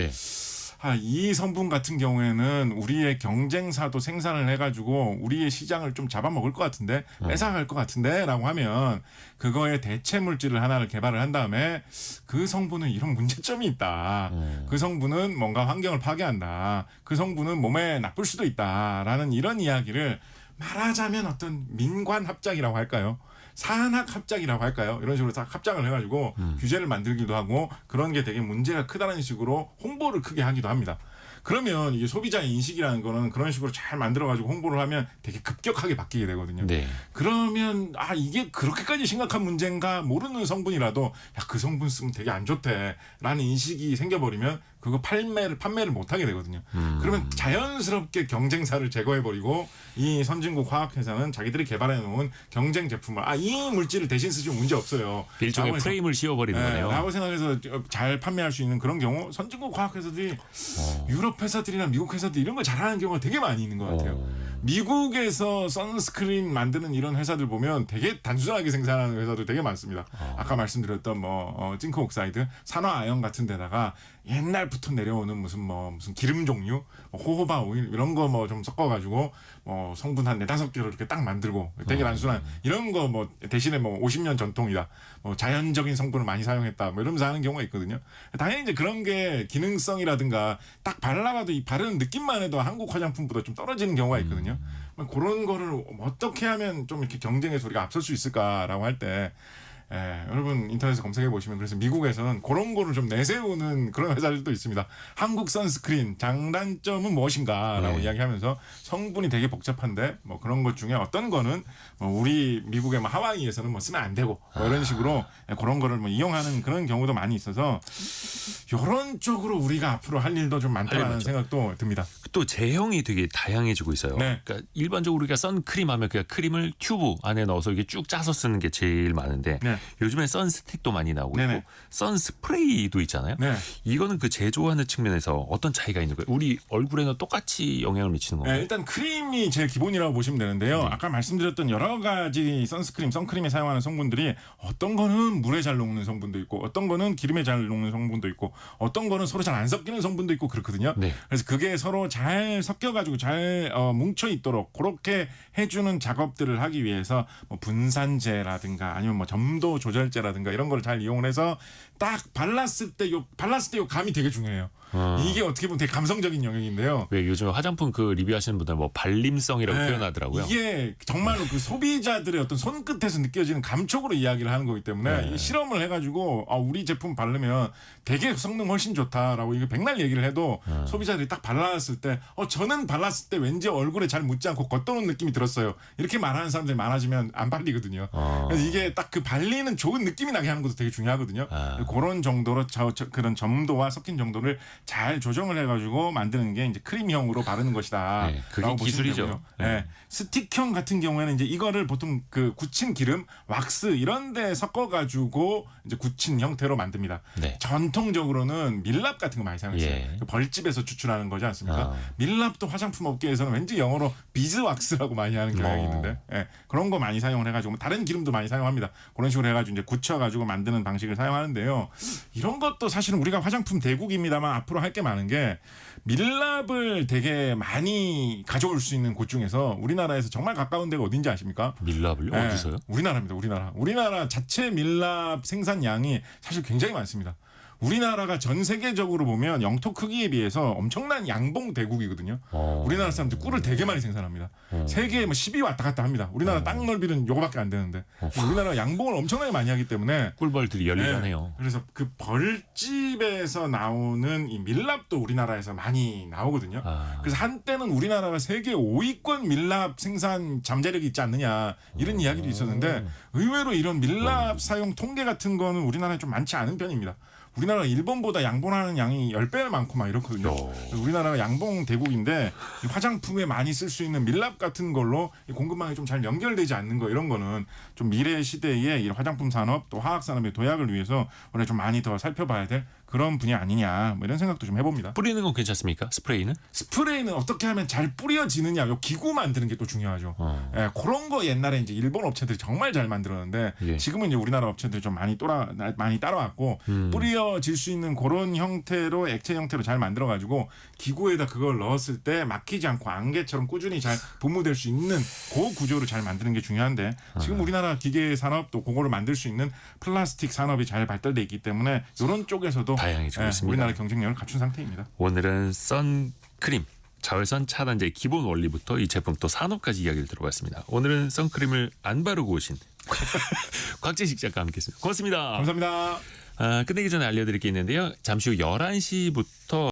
이 성분 같은 경우에는 우리의 경쟁사도 생산을 해가지고 우리의 시장을 좀 잡아먹을 것 같은데 뺏어갈 것 같은데 라고 하면 그거에 대체 물질을 하나를 개발을 한 다음에 그 성분은 이런 문제점이 있다. 그 성분은 뭔가 환경을 파괴한다. 그 성분은 몸에 나쁠 수도 있다라는 이런 이야기를 말하자면 어떤 민관 합작이라고 할까요? 산학 합작이라고 할까요? 이런 식으로 다 합작을 해가지고 규제를 만들기도 하고 그런 게 되게 문제가 크다는 식으로 홍보를 크게 하기도 합니다. 그러면 이게 소비자의 인식이라는 거는 그런 식으로 잘 만들어가지고 홍보를 하면 되게 급격하게 바뀌게 되거든요. 네. 그러면 이게 그렇게까지 심각한 문제인가 모르는 성분이라도 그 성분 쓰면 되게 안 좋대라는 인식이 생겨버리면 그거 판매를 못하게 되거든요. 그러면 자연스럽게 경쟁사를 제거해버리고 이 선진국 화학회사는 자기들이 개발해놓은 경쟁 제품을 이 물질을 대신 쓰시면 문제 없어요. 일종의 프레임을 씌워버리는 거네요. 라고 생각해서 잘 판매할 수 있는 그런 경우 선진국 화학회사들이 유럽 회사들이나 미국 회사들 이런 걸 잘하는 경우가 되게 많이 있는 것 같아요. 미국에서 선스크린 만드는 이런 회사들 보면 되게 단순하게 생산하는 회사들 되게 많습니다. 아까 말씀드렸던 징크 옥사이드, 산화아연 같은 데다가 옛날부터 내려오는 무슨 기름 종류, 호호바 오일 이런 거 좀 섞어가지고 성분 한 4-5개로 이렇게 딱 만들고 되게 단순한 이런 거 대신에 50년 전통이다. 자연적인 성분을 많이 사용했다. 이러면서 하는 경우가 있거든요. 당연히 이제 그런 게 기능성이라든가 딱 발라봐도 이 바르는 느낌만 해도 한국 화장품보다 좀 떨어지는 경우가 있거든요. 그런 거를 어떻게 하면 좀 이렇게 경쟁에서 우리가 앞설 수 있을까라고 할 때 여러분 인터넷에 검색해 보시면 그래서 미국에서는 그런 거를 좀 내세우는 그런 회사들도 있습니다. 한국 선스크린 장단점은 무엇인가라고 이야기하면서 성분이 되게 복잡한데 그런 것 중에 어떤 거는 우리 미국의 하와이에서는 쓰면 안 되고 이런 식으로 그런 거를 이용하는 그런 경우도 많이 있어서 이런 쪽으로 우리가 앞으로 할 일도 좀 많다는 생각도 듭니다. 또 제형이 되게 다양해지고 있어요. 그러니까 일반적으로 우리가 선크림 하면 그냥 크림을 튜브 안에 넣어서 이게 쭉 짜서 쓰는 게 제일 많은데 요즘엔 선스틱도 많이 나오고 있고 선스프레이도 있잖아요. 이거는 그 제조하는 측면에서 어떤 차이가 있는 거예요? 우리 얼굴에는 똑같이 영향을 미치는 건가요? 일단 크림이 제일 기본이라고 보시면 되는데요. 아까 말씀드렸던 여러 가지 선크림에 사용하는 성분들이 어떤 거는 물에 잘 녹는 성분도 있고 어떤 거는 기름에 잘 녹는 성분도 있고 어떤 거는 서로 잘 안 섞이는 성분도 있고 그렇거든요. 그래서 그게 서로 잘 섞여가지고 잘 뭉쳐 있도록 그렇게 해주는 작업들을 하기 위해서 분산제라든가 아니면 점도 조절제라든가 이런 걸 잘 이용을 해서 딱 발랐을 때 요 감이 되게 중요해요. 이게 어떻게 보면 되게 감성적인 영역인데요. 왜 요즘 화장품 그 리뷰하시는 분들 뭐 발림성이라고 네, 표현하더라고요. 이게 정말로 그 소비자들의 어떤 손끝에서 느껴지는 감촉으로 이야기를 하는 거기 때문에 이 실험을 해가지고 우리 제품 바르면 되게 성능 훨씬 좋다라고 이게 백날 얘기를 해도 소비자들이 딱 발랐을 때 저는 발랐을 때 왠지 얼굴에 잘 묻지 않고 겉도는 느낌이 들었어요. 이렇게 말하는 사람들이 많아지면 안 발리거든요. 그래서 이게 딱 그 발리는 좋은 느낌이 나게 하는 것도 되게 중요하거든요. 그런 정도로 그런 점도와 섞인 정도를 잘 조정을 해가지고 만드는 게 이제 크림형으로 바르는 것이다. 네, 그게 기술이죠. 네. 스틱형 같은 경우에는 이제 이거를 보통 그 굳힌 기름, 왁스 이런데 섞어가지고 이제 굳힌 형태로 만듭니다. 네. 전통적으로는 밀랍 같은 거 많이 사용했어요. 예. 그 벌집에서 추출하는 거지 않습니까? 밀랍도 화장품 업계에서는 왠지 영어로 비즈 왁스라고 많이 하는 경향이 있는데 그런 거 많이 사용을 해가지고 다른 기름도 많이 사용합니다. 그런 식으로 해가지고 이제 굳혀가지고 만드는 방식을 사용하는데요. 이런 것도 사실은 우리가 화장품 대국입니다만 앞으로 할 게 많은 게 밀랍을 되게 많이 가져올 수 있는 곳 중에서 우리나라에서 정말 가까운 데가 어딘지 아십니까? 밀랍을요? 네, 어디서요? 우리나라입니다. 우리나라 자체 밀랍 생산량이 사실 굉장히 많습니다. 우리나라가 전 세계적으로 보면 영토 크기에 비해서 엄청난 양봉 대국이거든요. 우리나라 사람들 꿀을 되게 많이 생산합니다. 세계에 뭐 10위 왔다 갔다 합니다. 우리나라 땅 넓이는 요거밖에 안 되는데 우리나라가 양봉을 엄청나게 많이 하기 때문에 꿀벌들이 열리잖아요. 그래서 그 벌집에서 나오는 이 밀랍도 우리나라에서 많이 나오거든요. 그래서 한때는 우리나라가 세계 5위권 밀랍 생산 잠재력이 있지 않느냐 이런 이야기도 있었는데 의외로 이런 밀랍 사용 통계 같은 거는 우리나라에 좀 많지 않은 편입니다. 우리나라가 일본보다 양봉하는 양이 10배 많고 막 이렇거든요. 우리나라가 양봉 대국인데 화장품에 많이 쓸 수 있는 밀랍 같은 걸로 공급망이 좀 잘 연결되지 않는 거 이런 거는 좀 미래 시대의 이 화장품 산업 또 화학 산업의 도약을 위해서 우리가 좀 많이 더 살펴봐야 될 그런 분야 아니냐 뭐 이런 생각도 좀 해봅니다. 뿌리는 건 괜찮습니까? 스프레이는? 스프레이는 어떻게 하면 잘 뿌려지느냐 요 기구 만드는 게 또 중요하죠. 그런 거 옛날에 이제 일본 업체들이 정말 잘 만들었는데 지금은 이제 우리나라 업체들이 좀 많이 따라왔고 뿌려질 수 있는 그런 형태로 액체 형태로 잘 만들어 가지고 기구에다 그걸 넣었을 때 막히지 않고 안개처럼 꾸준히 잘 분무될 수 있는 그 구조를 잘 만드는 게 중요한데 지금 우리나라 기계 산업 또 그거를 만들 수 있는 플라스틱 산업이 잘 발달돼 있기 때문에 이런 쪽에서도 다양해지고 있습니다. 우리나라 경쟁력을 갖춘 상태입니다. 오늘은 선크림 자외선 차단제의 기본 원리부터 이 제품 또 산업까지 이야기를 들어봤습니다. 오늘은 선크림을 안 바르고 오신 곽재식 작가와 함께했습니다. 고맙습니다. 감사합니다. 끝내기 전에 알려드릴 게 있는데요. 잠시 후 11시부터